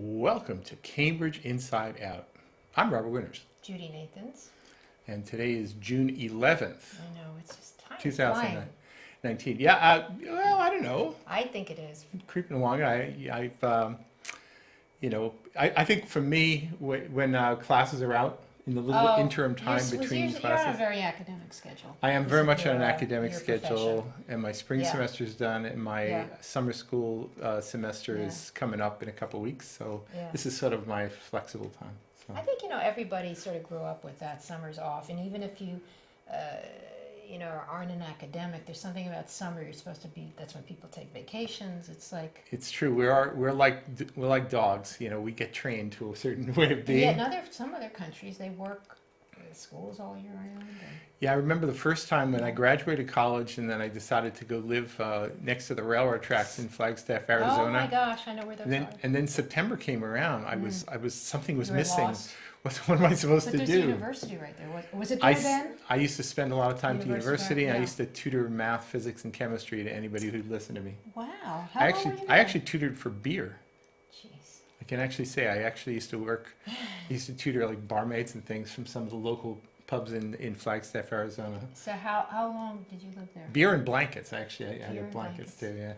Welcome to Cambridge Inside Out. I'm Robert Winters, Judy Nathans. and today is June 11th, I know, it's just time flying. 2019. Yeah, well, I don't know, I think it is. creeping along. I think for me, when classes are out, in the little interim time between you're on a classes, very academic schedule. I am This very is much on an your, academic your schedule, profession. and my spring Yeah. semester's done, and my Yeah. summer school semester Yeah. is coming up in a couple weeks, so Yeah. this is sort of my flexible time. So. I think, everybody sort of grew up with that. Summer's off. And even if you, aren't an academic, there's something about summer. You're supposed to be, that's when people take vacations. It's like, It's true. We're like dogs. We get trained to a certain way of being. yeah, some other countries, they work schools all year round. Yeah, I remember the first time when I graduated college, and then I decided to go live next to the railroad tracks in Flagstaff, Arizona. Oh my gosh, I know where those And then, are. and then September came around. Something was You were missing. lost. What am I supposed But to there's a do? university right there. Was it I, there then? I used to spend a lot of time at the university, and I yeah. used to tutor math, physics, and chemistry to anybody who'd listen to me. Wow. How I long actually, were you I there? actually tutored for beer. Jeez. I can actually say I actually used to tutor like barmaids and things from some of the local pubs in Flagstaff, Arizona. So how long did you live there? Beer and blankets, actually. I Beer had and blankets blankets. too, yeah.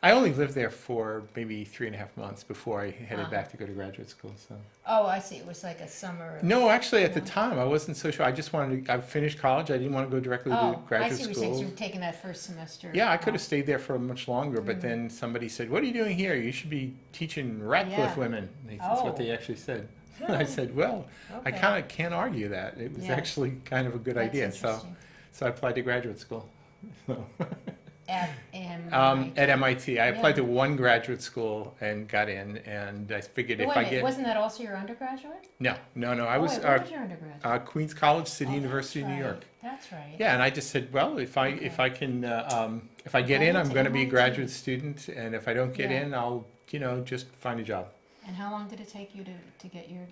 I only lived there for maybe 3.5 months before I headed Uh-huh. back to go to graduate school. So Oh, I see. It was like a summer. no, actually, at the No. time, I wasn't so sure. I just wanted to. I finished college. I didn't want to go directly to Oh, I graduate see what you're saying. So school. you were taking that first semester. Yeah, I could have off. stayed there for much longer, but then somebody said, "What are you doing here? You should be teaching Radcliffe Yeah. women." That's what Oh. they actually said. I said, "Well, I Okay. kind of can't argue that. It was Yeah. actually kind of a good That's idea." interesting. So I applied to graduate school. So. At MIT. At MIT, I applied Yeah. to one graduate school and got in, and I figured if Wait a I minute, get wasn't that also your undergraduate? no. I Oh, was wait, where was your undergrad? Queens College, City Oh, University of that's New right. York. That's right. Yeah, and I just said, well, if I can if I get I in, went I'm to going to be a MIT. graduate student, and if I don't get Yeah. in, I'll just find a job. And how long did it take you to get your?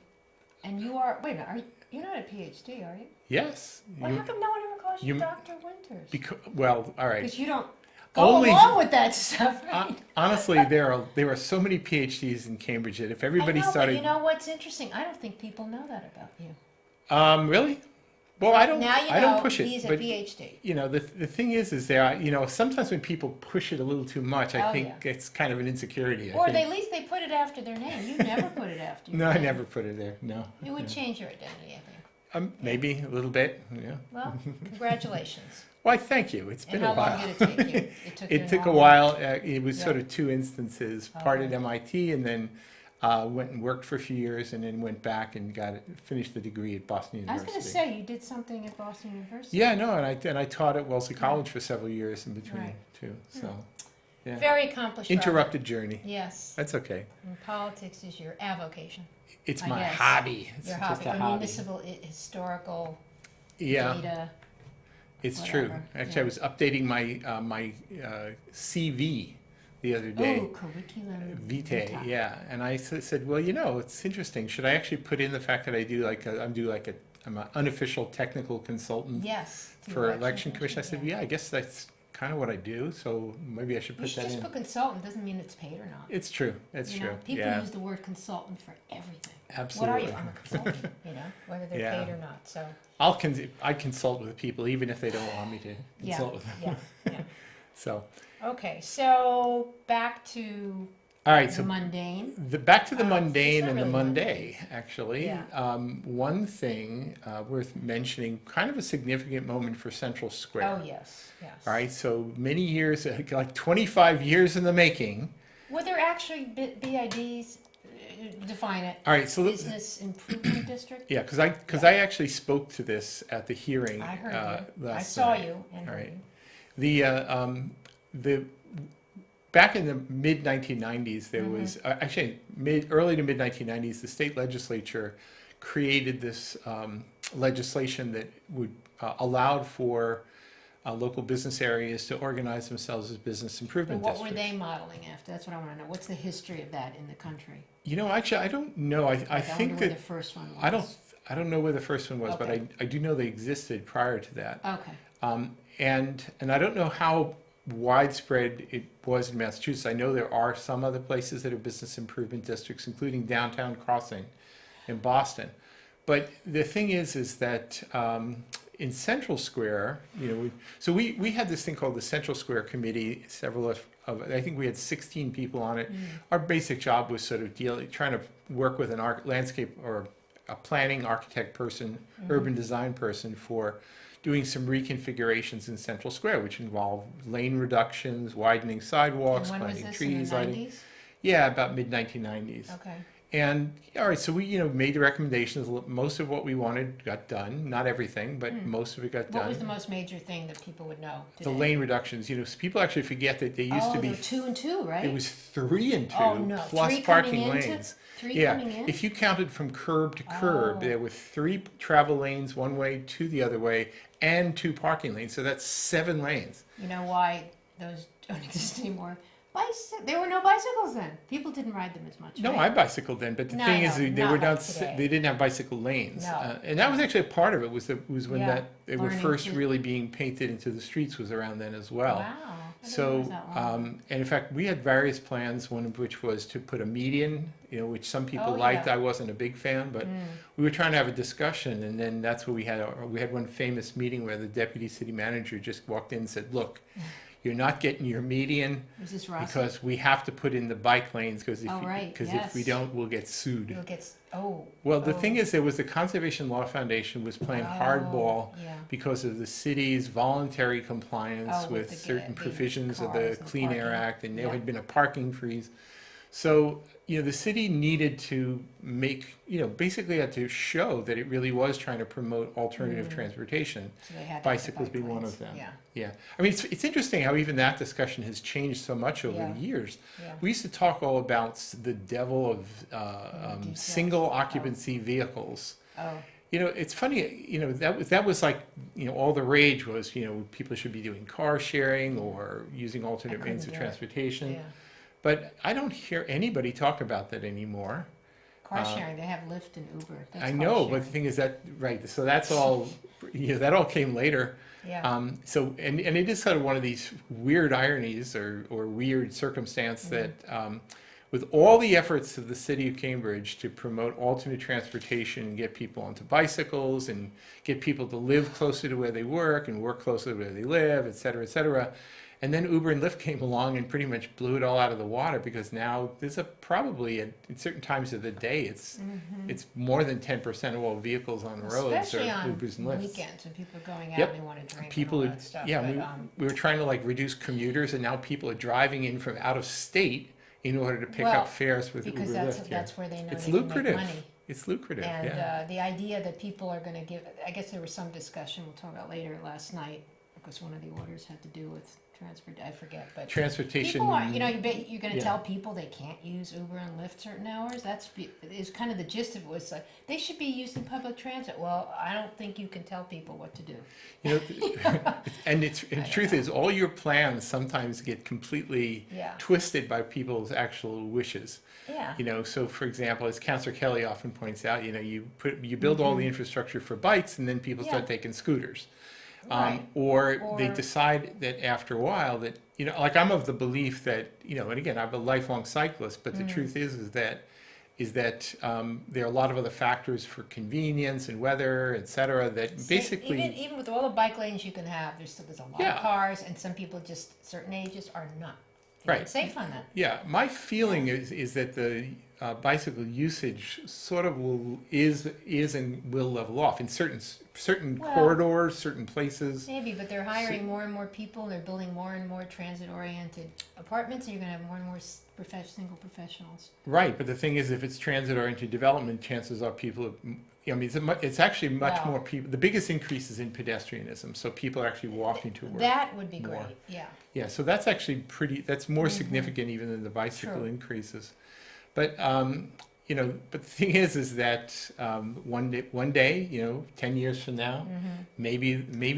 And you are wait a minute. You're not a PhD, are you? Yes. Well, how come no one ever calls you you- Dr. Winters? Well, all right. Because you don't go Only- along with that stuff, right? Honestly, there are so many PhDs in Cambridge that if everybody I know, started, but you know what's interesting? I don't think people know that about you. Really, well, I don't. Now you I know don't push it, he's a but PhD. the thing is there. Sometimes when people push it a little too much, I Oh, think yeah. it's kind of an insecurity. I Or think. at least they put it after their name. You never put it after your No, I name. never put it there. No. It would change your identity, I think. Maybe a little bit. Yeah. Well, congratulations. Why? Thank you. It's been And how a while. long did it take you? It took a long- while. It was sort Yeah. of two instances. Oh, Part at right. MIT, and then went and worked for a few years, and then went back and finished the degree at Boston I was University. going to say, you did something at Boston University. Yeah, no, and I taught at Wellesley College for several years in between Right. too. So, yeah, Very accomplished. Robert. interrupted journey. Yes. That's okay. And politics is your avocation. It's I my guess. hobby. It's Your just hobby. a Or hobby. municipal, historical, Yeah, data. it's whatever, true. Actually, yeah. I was updating my CV the other day. Oh, curriculum. Vitae, yeah, and I said, well, it's interesting. Should I actually put in the fact that I'm an unofficial technical consultant Yes. to for election commission? I said, yeah, I guess that's kind of what I do. So maybe I should You put should that just in. put consultant. Doesn't mean it's paid or not. It's true. It's You true. know, people Yeah, use the word consultant for everything. absolutely. What are you? I'm a consultant. Whether they're Yeah. paid or not. So I consult with people even if they don't want me to yeah, consult with them. yeah, yeah. So, Okay, so back to all right. the So mundane. back to the It's mundane not and the really Monday, actually. Yeah. One thing worth mentioning, kind of a significant moment for Central Square. Oh yes, yes. All right, so many years, like 25 years in the making. Were there actually BIDs? Define it. All right, so Business Improvement District. yeah, because I actually spoke to this at the hearing I heard you. I last saw night. you and All heard right. you. The back in the mid 1990s, there was actually early to mid 1990s, the state legislature created this legislation that would allowed for local business areas to organize themselves as business But improvement what were districts. they modeling after? That's what I want to know. What's the history of that in the country? Actually, I don't know. I I think wonder where that the first one was. I don't know where the first one was, but Okay. I do know they existed prior to that. Okay. And I don't know how widespread it was in Massachusetts. I know there are some other places that are business improvement districts, including Downtown Crossing in Boston. But the thing is that in Central Square, we had this thing called the Central Square Committee. I think we had 16 people on it. Our basic job was sort of trying to work with an landscape or a planning architect person, urban design person for doing some reconfigurations in Central Square, which involved lane reductions, widening sidewalks, And when was planting this, trees, in the lighting. 90s? Yeah, about mid-1990s. Okay. And all right, so we made the recommendations. Most of what we wanted got done. Not everything, but most of it got done. What was the most major thing that people would know The today? lane reductions. So people actually forget that they used to there be. were 2 and 2, right? It was 3 and 2 Oh, no. plus 3 parking coming into- lanes. 3 Yeah, coming in? if you counted from curb to curb, Oh. there were 3 travel lanes one way, 2 the other way, and 2 parking lanes. So that's 7 lanes. You know why those don't exist anymore? There were no bicycles then. People didn't ride them as much. No, right? I bicycled then, but the No, thing I is, know, they not were like not. today. They didn't have bicycle lanes, No. and that was actually a part of it. Was when Yeah, they were learning first to- really being painted into the streets was around then as well. Wow. I didn't So, realize that long. and in fact, we had various plans. One of which was to put a median, which some people Oh, liked. yeah. I wasn't a big fan, but we were trying to have a discussion, and then that's where we had one famous meeting where the deputy city manager just walked in and said, "Look, you're not getting your median Was this Rossi? because we have to put in the bike lanes because Oh, right, if we yes. don't, we'll get sued." You'll get, oh. Well, the oh, thing is, there was the Conservation Law Foundation was playing hardball yeah. because of the city's voluntary compliance Oh, with with the certain the provisions of cars the and Clean Air parking. Act, and there Yeah. had been a parking freeze. So, the city needed to make, basically had to show that it really was trying to promote alternative transportation. So they had to have the Bicycles bike being one lanes. of them. Yeah, Yeah. I mean, it's interesting how even that discussion has changed so much over Yeah. the years. yeah. We used to talk all about the devil of details. single occupancy vehicles. Oh, It's funny, that was like, all the rage was, people should be doing car sharing or using alternate I means of couldn't do it. transportation. yeah. But I don't hear anybody talk about that anymore. Car sharing, they have Lyft and Uber. That's I car know, but sharing. the thing is that, right, so that's all, that all came later. Yeah. And it is sort of one of these weird ironies or weird circumstance Mm-hmm. that with all the efforts of the city of Cambridge to promote alternate transportation and get people onto bicycles and get people to live closer to where they work and work closer to where they live, et cetera, and then Uber and Lyft came along and pretty much blew it all out of the water because now there's probably at certain times of the day it's more than 10% of all vehicles on the roads Especially are on Ubers and Lyfts. weekends when people are going out Yep. and they want to drink People, and all that stuff. yeah, but, we were trying to like reduce commuters, and now people are driving in from out of state in order to pick Well, up fares with because Uber Lyft here. that's where they know It's they lucrative. can make money. It's lucrative, And yeah. the idea that people are going to give, I guess there was some discussion we'll talk about later last night, because one of the orders had to do with transport. I forget, but Transportation. people are, you're going to Yeah. tell people they can't use Uber and Lyft certain hours. Is kind of the gist of it. Was like they should be using public transit. Well, I don't think you can tell people what to do. And the truth is, all your plans sometimes get completely Yeah. twisted by people's actual wishes. Yeah. So for example, as Councilor Kelly often points out, you build all the infrastructure for bikes, and then people start Mm-hmm. Yeah. taking scooters. Right. Or they Or- decide that after a while that, like I'm of the belief that, and again, I'm a lifelong cyclist, but the truth is that there are a lot of other factors for convenience and weather, et cetera, that basically. Even with all the bike lanes you can have, there's a lot Yeah. of cars, and some people just certain ages are not Right. safe on that. Yeah, my feeling is that the bicycle usage sort of is and will level off in certain Well- corridors, certain places. Maybe, but they're hiring more and more people, and they're building more and more transit-oriented apartments, and you're going to have more and more single professionals. Right, but the thing is, if it's transit-oriented development, chances are people. It's actually much Wow. more people. The biggest increase is in pedestrianism, so people are actually walking to work. That would be more. great. Yeah. Yeah, so that's actually that's more significant even than the bicycle True. increases. But but the thing is that one day, 10 years from now, maybe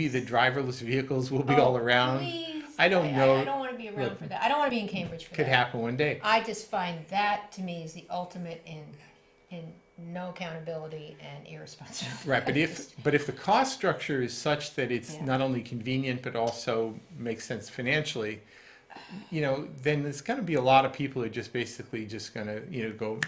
the driverless vehicles will be all around. Please. I don't know. I don't want to be around Look, for that. I don't want to be in Cambridge for Could that. happen one day. I just find that to me is the ultimate in in no accountability and irresponsibility. Right, but if the cost structure is such that it's Yeah. not only convenient but also makes sense financially, then there's going to be a lot of people who are just basically just going to, go,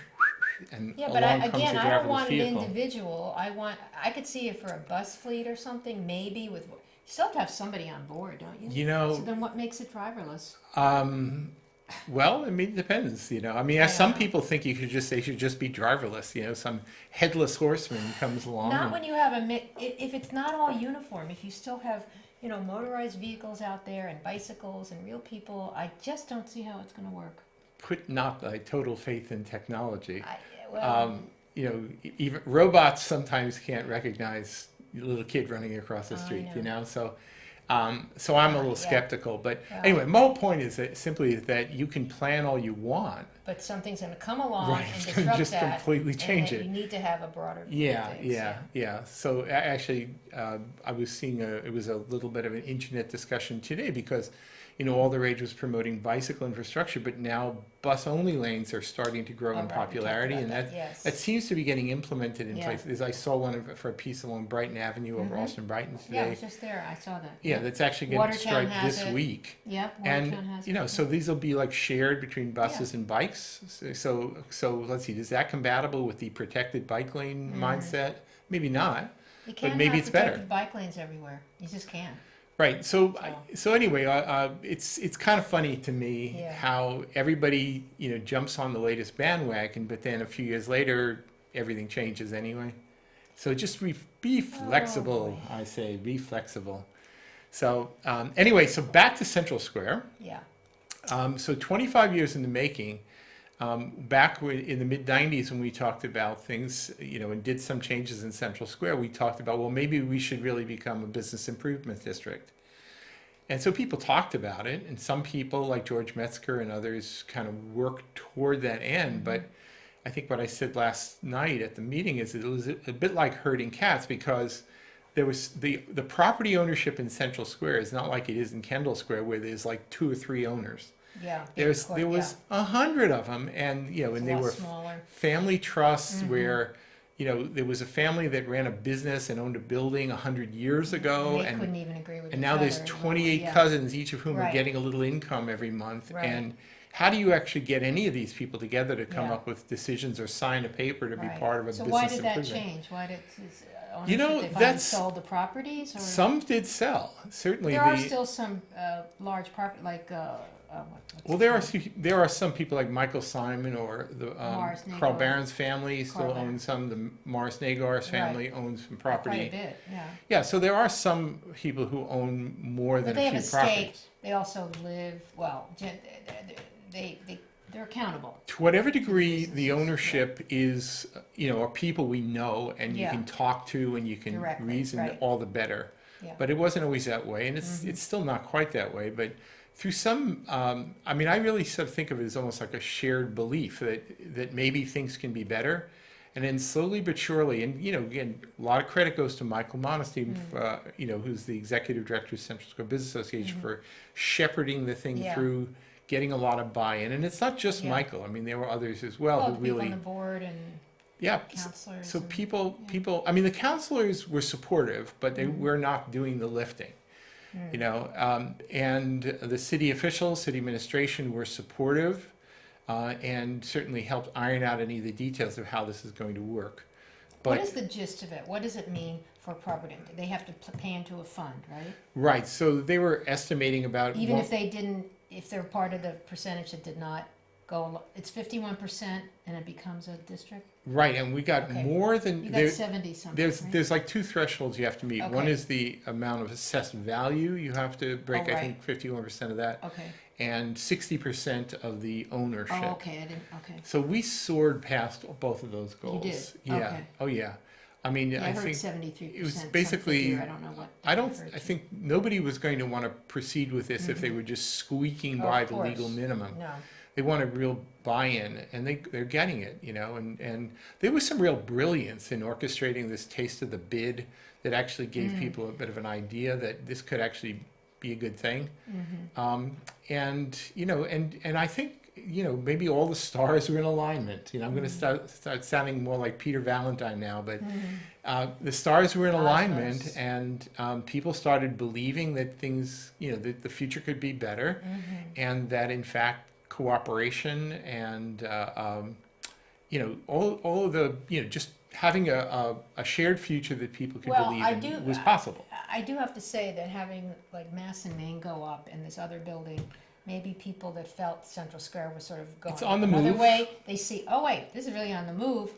and Yeah, but along comes again, a I don't driverless want an vehicle. individual. I could see it for a bus fleet or something, maybe with, you still have to have somebody on board, don't you? So then what makes it driverless? Well, I mean, it depends, I mean, I as some don't know. people think they should just be driverless, some headless horseman comes along. Not when you have if it's not all uniform, if you still have, motorized vehicles out there and bicycles and real people, I just don't see how it's gonna work. Put not thy total faith in technology. Well, Even robots sometimes can't recognize a little kid running across the street, know. So I'm a little Yeah. skeptical. But Well- anyway, my whole point is simply that you can plan all you want. but something's gonna come along Right, and it's gonna disrupt just that. completely change and it. You need to have a broader view Yeah, of things. yeah. So actually, I was seeing it was a little bit of an internet discussion today because, all the rage was promoting bicycle infrastructure, but now bus-only lanes are starting to grow Oh, in right, we talked popularity, about and that, yes. that seems to be getting implemented in Yeah. places. I saw one for a piece along Brighton Avenue over Austin Brighton Yeah, I today. was just there, I saw that. Yeah, that's actually getting Watertown striped has this it. week. Yep, And, Watertown has it. so these will be like shared between buses and bikes. So let's see, is that compatible with the protected bike lane mindset? Maybe not, You can't maybe have it's better. protected bike lanes everywhere. You just can't. Right. So anyway, it's kind of funny to me Yeah. how everybody, jumps on the latest bandwagon, but then a few years later, everything changes anyway. So just be flexible, boy. I say, be flexible. So anyway, so back to Central Square. Yeah. So 25 years in the making, back in the mid 90s when we talked about things, and did some changes in Central Square, we talked about, well, maybe we should really become a business improvement district. And so people talked about it, and some people like George Metzger and others kind of worked toward that end. But I think what I said last night at the meeting is it was a bit like herding cats, because there was the property ownership in Central Square is not like it is in Kendall Square where there's like 2 or 3 owners. Yeah. There was 100 of them, and and they were smaller. family trusts where there was a family that ran a business and owned a building 100 years ago, And they couldn't even agree with and each now other there's anymore. 28 Yeah. cousins, each of whom are Right. getting a little income every month. Right. And how do you actually get any of these people together to come Yeah. up with decisions or sign a paper to be Right. part of a So business why did that improvement? change? Why did You know, ownership, they finally that's- sold the properties? Or? Some did sell, certainly. There are still some large property, like what's Well, his name? there are some people like Michael Simon or the Morris Carl Nagar. Barron's family still Carl Barron. owns some. The Morris Nagar's family owns some property. Quite a bit, yeah. Yeah, so there are some people who own more But than they a have few a properties. stake. They also live, well, they're accountable. To whatever degree Businesses, the ownership is, are people we know and you Yeah. can talk to and you can Directly, reason, right. all the better. Yeah. But it wasn't always that way, and it's still not quite that way. But through some, I mean, I really sort of think of it as almost like a shared belief that maybe things can be better. And then slowly but surely, and again, a lot of credit goes to Michael Monestein, who's the executive director of Central Square Business Association, for shepherding the thing Yeah. through, getting a lot of buy-in. And it's not just Yeah. Michael. I mean, there were others as well Well, who the people really, on the board and yeah. counselors. So and- people. I mean, the counselors were supportive, but they were not doing the lifting. And the city officials, city administration were supportive. And certainly helped iron out any of the details of how this is going to work. What is the gist of it? What does it mean for property? They have to pay into a fund, right? Right, so they were estimating about Even if they didn't, if they're part of the percentage that did not go, it's 51% and it becomes a district? right, and we got Okay. more than You got 70 something, right? there's like 2 thresholds you have to meet. One Okay. is the amount of assessed value you have to break. Oh, I right. think 51% of that, Okay. and 60% of the ownership. Oh, okay, I didn't, okay. So we soared past both of those goals. did? Yeah. Okay. Oh yeah. I mean, Yeah, I I heard think 73%. it was some basically. figure, I don't know what. I don't. referred I to. think nobody was going to want to proceed with this if they were just squeaking Oh, by of the legal course. minimum. No. They want a real buy-in, and they're getting it, and there was some real brilliance in orchestrating this taste of the bid that actually gave people a bit of an idea that this could actually be a good thing. And I think maybe all the stars were in alignment. I'm going to start sounding more like Peter Valentine now, but the stars were in alignment, Cosmos. and people started believing that things, that the future could be better, and that in fact cooperation and all of the just having a shared future that people could Well, believe I in do- was possible. I do have to say that having like Mass and Main go up and this other building, maybe people that felt Central Square was sort of going It's on the another move. way, they see, oh wait, this is really on the move.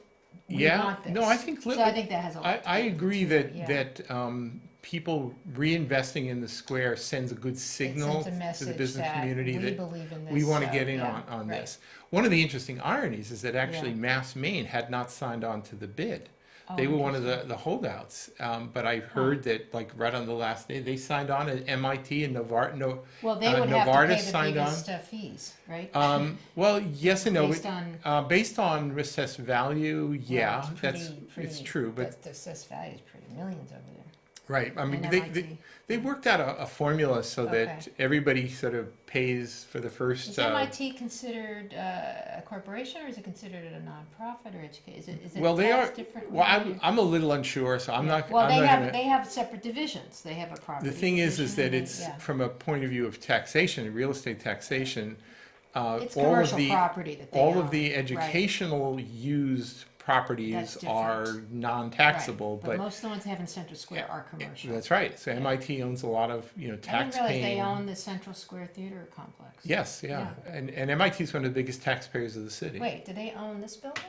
We Yeah, want this. no, I think So I think that has a lot. I to do agree with it, that yeah. people reinvesting in the square sends a good It signal sends a to the message business that community we that believe in this. we want to so, get in yeah, on right. this. One of the interesting ironies is that actually Yeah. Mass Main had not signed on to the bid. Oh, They were one of interesting. the holdouts, but I heard that like right on the last day they signed on, at MIT and Well, they would have to Novartis pay the signed biggest fees, right? well, yes and no. Based on, Based on assessed value, yeah, well, it's pretty, true, but the assessed value is pretty millions over there. right. I mean, And they MIT. they worked out a formula so that Okay. everybody sort of pays for the first. Is MIT considered a corporation, or is it considered a nonprofit, or education? Is it Well, they are. taxed differently? Well, I'm a little unsure, so I'm Yeah. not. Well, I'm they not have gonna, they have separate divisions. They have a property. the thing is division that and it's yeah. from a point of view of taxation, real estate taxation. It's all of commercial the property that they all own, of the right. educational used properties That's different. are non-taxable, Right. But most of the ones they have in Central Square are commercial. that's right. So Yeah. MIT owns a lot of I didn't tax realize paying. they own the Central Square Theater Complex. Yes, yeah. And MIT is one of the biggest taxpayers of the city. Wait, do they own this building?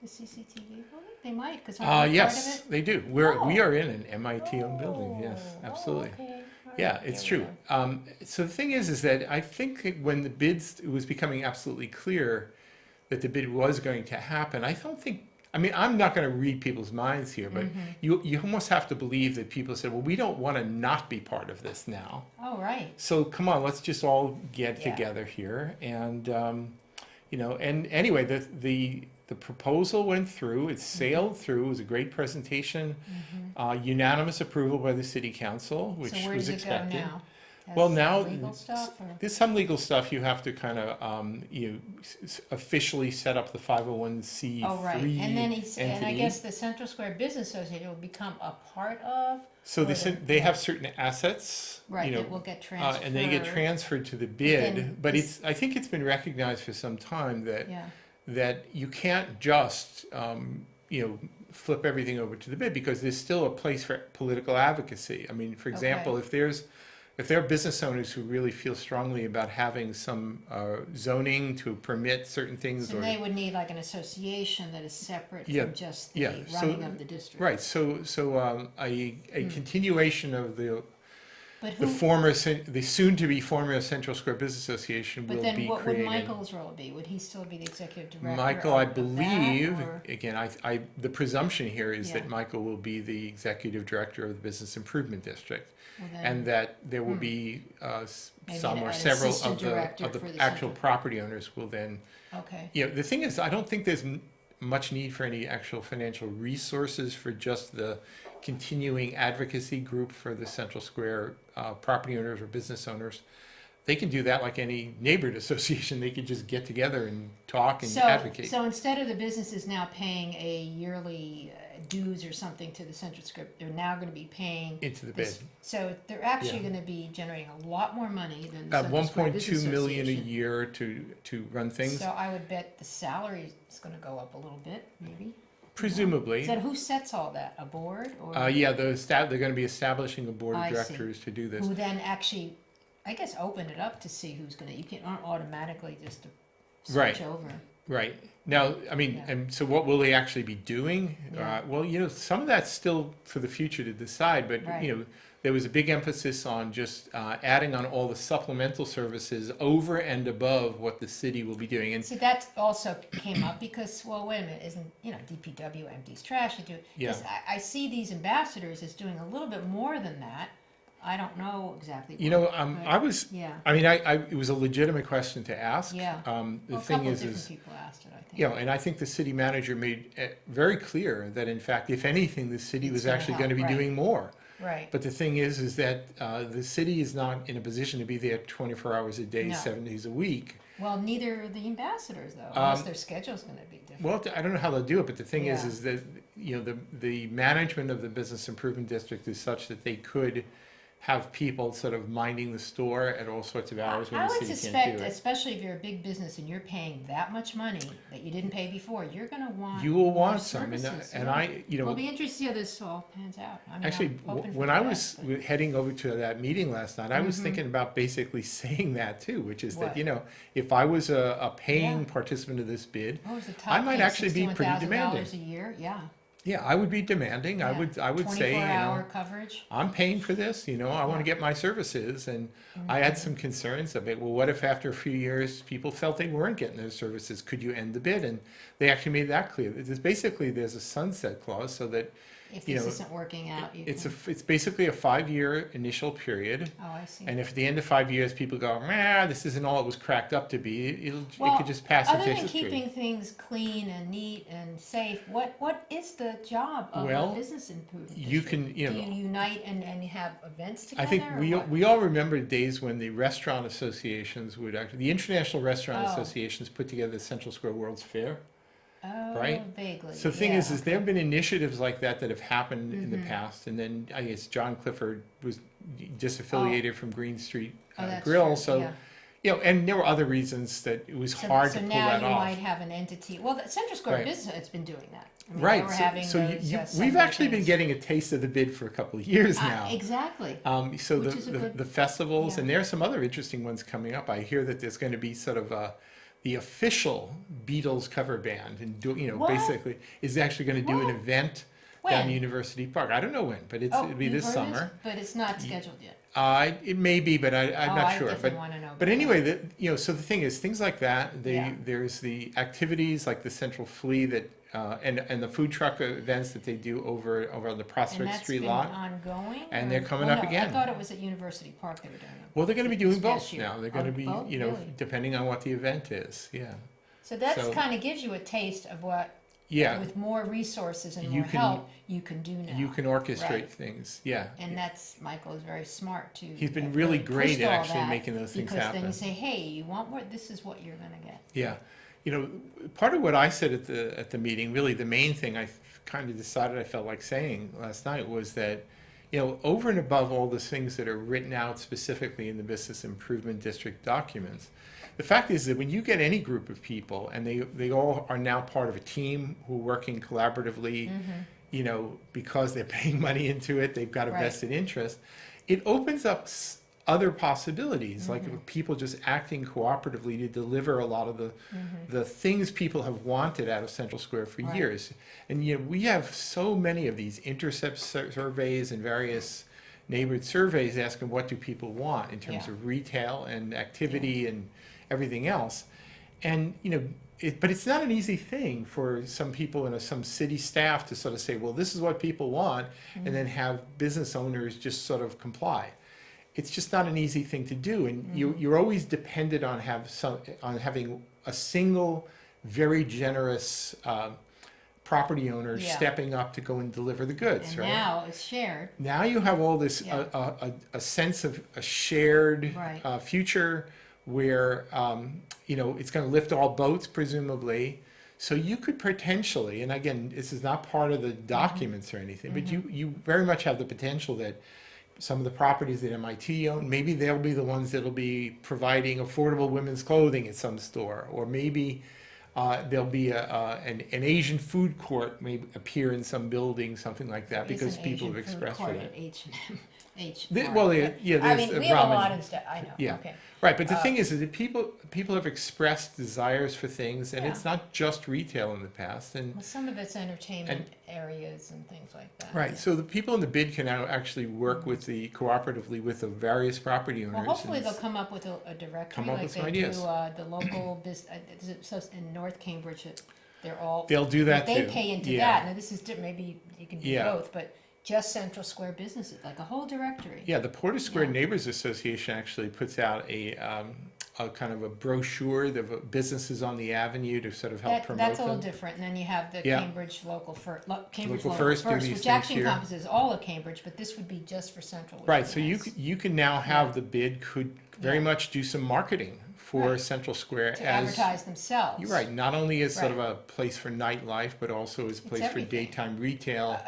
The CCTV building? They might, because I'm part of Yes, it. they do. We Oh. are in an MIT-owned building. Yes, Oh, absolutely. okay. All Yeah, right, it's here we true. go. So the thing is that I think that when the bids, it was becoming absolutely clear that the bid was going to happen. I don't think. I mean, I'm not going to read people's minds here, but Mm-hmm. you almost have to believe that people said, "Well, we don't want to not be part of this now. Oh, right. So come on, let's just all get Yeah. together here." And and anyway, the proposal went through. It sailed through. It was a great presentation. Unanimous approval by the city council, which So where was does it expected. go now? Well, Has now legal stuff, or? there's some legal stuff you have to kind of officially set up the 501c3 Oh, right. And then and I entity. guess the Central Square Business Association will become a part of. So or they have certain assets, Right, that will get transferred. and they get transferred to the then bid. But this- I think it's been recognized for some time that Yeah. that you can't just flip everything over to the bid, because there's still a place for political advocacy. I mean, for example, Okay. if there are business owners who really feel strongly about having some zoning to permit certain things, So or they would need like an association that is separate Yeah, from just the yeah, so- running of the district. right, so a continuation of But the who, the soon-to-be former Central Square Business Association but will then be what would created. Michael's role be? Would he still be the executive director? Michael, I of that, believe, or- again, the presumption here is that Yeah. Michael will be the executive director of the Business Improvement District, well, then- and that there will be Maybe some or an several assistant of the director for the actual central- property owners will then. Okay, The thing is, I don't think there's much need for any actual financial resources for just the continuing advocacy group for the Central Square property owners or business owners. They can do that like any neighborhood association. They could just get together and talk and advocate. so instead of the businesses now paying a yearly dues or something to the Central Square, they're now gonna be paying. Into the bid. this- So they're actually Yeah. gonna be generating a lot more money than the At Central Square 1.2 Business million a Association. year to run things, So I would bet the salary is gonna go up a little bit, maybe. presumably. Is that, who sets all that? A board, or They're going to be establishing a board of I see. directors to do this. who then actually, I guess, open it up to see who's gonna, you can't automatically just Right. switch over. Right. Now, I mean, Yeah. and so what will they actually be doing? Yeah. Well, some of that's still for the future to decide, but, Right. there was a big emphasis on just adding on all the supplemental services over and above what the city will be doing. And See, that also came up because, well, wait a minute, isn't, DPW empties trash, you do. Yeah. 'Cause I see these ambassadors as doing a little bit more than that. I don't know exactly. Yeah, it was a legitimate question to ask. Yeah. The well, a thing couple of is, different people asked it, I think. and I think the city manager made it very clear that in fact, if anything, the city It's was gonna actually going to be help, right. doing more. Right, But the thing is that the city is not in a position to be there 24 hours a day, No. 7 days a week. Well, neither are the ambassadors, though, unless their schedule's gonna be different. Well, I don't know how they'll do it, but the thing Yeah. is that, the management of the business improvement district is such that they could have people sort of minding the store at all sorts of hours when I the would city can't suspect, do it. especially if you're a big business and you're paying that much money that you didn't pay before, you're gonna want You will more want some, services, and yeah. I, We'll be interested to see how this all pans out. I mean, actually, I'm hoping for when the I best, was but- heading over to that meeting last night, I was Mhm. thinking about basically saying that too, which is that, What? if I was a paying Yeah. participant of this bid, What was the top I might pay, actually be pretty $61,000 a year, yeah. yeah, I would be demanding. I Yeah. would say, 24-hour coverage. I'm paying for this, I want Yeah. to get my services. And I had some concerns about, well, what if after a few years people felt they weren't getting those services? Could you end the bid? And they actually made that clear. There's a sunset clause so that If you this know, isn't working out, you it's can, it's basically a 5-year initial period. oh, I see. And if at the end of 5 years people go, this isn't all it was cracked up to be, it Well, could just pass other its than history. keeping things clean and neat and safe, what is the job of Well, a business improvement you district? can, Do you unite and have events together? I think or we what? we all remember days when the restaurant associations would actually, the International Restaurant Oh. Associations put together the Central Square World's Fair. Oh, right? vaguely. So the thing yeah, is there have okay. been initiatives like that that have happened in the Mhm. past, and then I guess John Clifford was disaffiliated from Green Street Oh, that's Grill, true, so yeah. And there were other reasons that it was hard to pull that So now you off. might have an entity. Well, the Central Square Right. Business has been doing that. I mean, they Right, were so, having so those, we've Sunday actually been things. getting a taste of the bid for a couple of years now. Exactly. So Which is a good- the festivals, yeah. and there are some other interesting ones coming up. I hear that there's going to be sort of the official Beatles cover band, and What? basically is actually going to do an What? event When? down University Park. I don't know when, but it'll be you've this heard summer. But it's not scheduled yet. It may be, but I'm not sure. I definitely want to know. But about anyway, that. so the thing is, things like that. Yeah. There's the activities like the Central Flea that, and the food truck events that they do over on the And Prospect that's Street been lot. ongoing? And or- they're coming oh, up no, again. I thought it was at University Park they were doing it. Well, they're going to be doing This both past year. now. They're going to be, both? Really? depending on what the event is. Yeah. So that so- kind of gives you a taste of what, Yeah. with more resources and You more can- help, you can do now. You can orchestrate Right. things. Yeah. And Michael is very smart to. He's been have really great pushed at all actually that, making those things because then happen. you say, hey, you want more, this is what you're gonna get. Yeah, part of what I said at the meeting, really the main thing I kind of decided I felt like saying last night was that, over and above all the things that are written out specifically in the Business Improvement District documents, the fact is that when you get any group of people and they all are now part of a team who are working collaboratively, because they're paying money into it, they've got a Right. vested interest, it opens up other possibilities, Mm-hmm. like people just acting cooperatively to deliver a lot of the things people have wanted out of Central Square for Right. years. And we have so many of these intercept surveys and various neighborhood surveys asking what do people want in terms Yeah. of retail and activity and everything else. And but it's not an easy thing for some people and some city staff to sort of say, well, this is what people want, and then have business owners just sort of comply. It's just not an easy thing to do, and you're always dependent on having a single, very generous property owner Yeah. stepping up to go and deliver the goods. And right now it's shared. now you have all this Yeah. a sense of a shared Right. future where it's going to lift all boats presumably. So you could potentially, and again, this is not part of the documents or anything, but you very much have the potential that some of the properties that MIT own, maybe they'll be the ones that'll be providing affordable women's clothing at some store, or maybe there'll be an Asian food court may appear in some building, something like that, There's because an people Asian have food expressed for court that. at H&M. Well, yeah, I there's mean, a we have a ramen. lot of stuff, I know, Yeah. okay. Right, but the thing is that people have expressed desires for things, and Yeah. it's not just retail in the past. And Well, some of it's entertainment areas and things like that. right, so the people in the bid can now actually work with cooperatively with the various property owners. Well, hopefully and they'll come up with a directory Come up like with some they ideas. do, the local so in North Cambridge, they're all. They'll do that They too. pay into Yeah. that, now this is, maybe you can do Yeah. both, but just Central Square businesses, like a whole directory. Yeah, the Porter Square Yeah. Neighbors Association actually puts out a kind of a brochure of businesses on the avenue to sort of help promote That's a little them. different, and then you have the Yeah. Cambridge Local First, Local First do these which things actually here. encompasses all of Cambridge, but this would be just for Central. which Right, would so be you nice. you can now have the bid could very Yeah. much do some marketing for Right. Central Square To as, advertise themselves. you're right, not only as sort of Right. a place for nightlife, but also as a place for everything. daytime retail.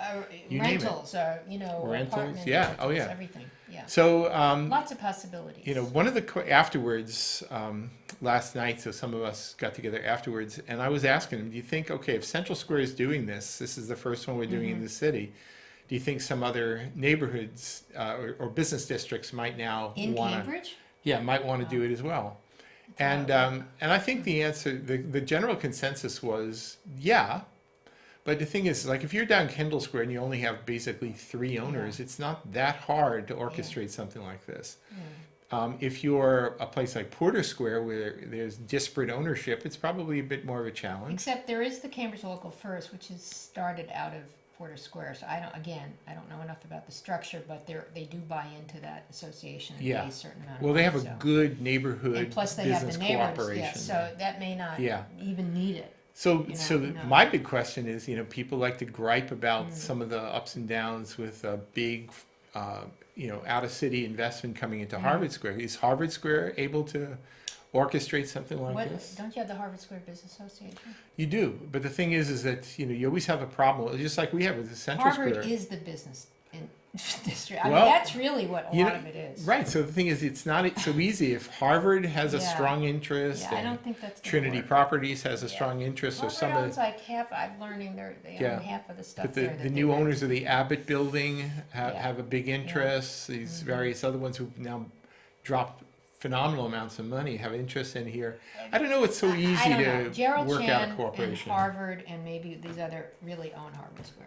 You name it. Rentals or, you know, Rentals, apartment yeah. rentals, Oh, yeah. everything, yeah. So, Lots of possibilities. you know, one of the afterwards, last night, so some of us got together afterwards, and I was asking him, do you think, okay, if Central Square is doing this is the first one we're doing in the city, do you think some other neighborhoods or business districts might now In want to, Cambridge? might want to do it as well? And I think the answer, the general consensus was, yeah. But the thing is, like, if you're down Kendall Square and you only have basically 3 owners, it's not that hard to orchestrate something like this. If you're a place like Porter Square where there's disparate ownership, it's probably a bit more of a challenge. Except there is the Cambridge Local First, which is started out of Porter Square. So I don't know enough about the structure, but they do buy into that association and pay a certain amount of Well, they have money, a so. good neighborhood And plus they have business the neighbors, cooperation. so that may not Yeah. even need it. So, You know, so who knows? my big question is, you know, people like to gripe about some of the ups and downs with a big, you know, out of city investment coming into Harvard Square. Is Harvard Square able to orchestrate something like this? Don't you have the Harvard Square Business Association? You do, but the thing is that, you know, you always have a problem, just like we have with the Central Harvard Square. is the business district. I mean, Well, that's really what a you lot know, of it is. Right. So the thing is, it's not so easy. If Harvard has a Yeah. strong interest, Yeah, I and don't think that's gonna Trinity work. Properties has a strong interest, or Harvard some of owns the, like half. I'm learning they Yeah. own half of the stuff but there. the that they new rent. owners of the Abbott building Yeah. have a big interest. These various other ones who've now dropped phenomenal amounts of money have interest in here. I don't know. It's so I easy don't know. to Gerald work Chan out a and cooperation. Harvard and maybe these other really own Harvard Square.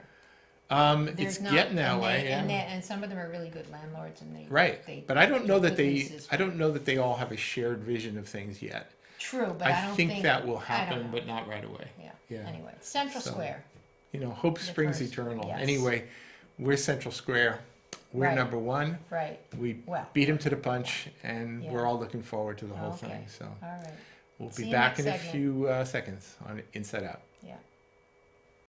It's There's not, getting that and way, they, yeah. and some of them are really good landlords, and they Right, but I don't know that do they. leases. I don't know that they all have a shared vision of things yet. True, but I I don't think that will I don't happen, know. but not right away. Yeah. Yeah. Anyway, Central So, Square. You know, hope The springs first, eternal. yes. Anyway, we're Central Square. We're Right. number one. Right. We Well. beat him to the punch, and Yeah. we're all looking forward to the whole Okay. thing. So All right. we'll See be you back next in a segment. few seconds on Inside Out. Yeah.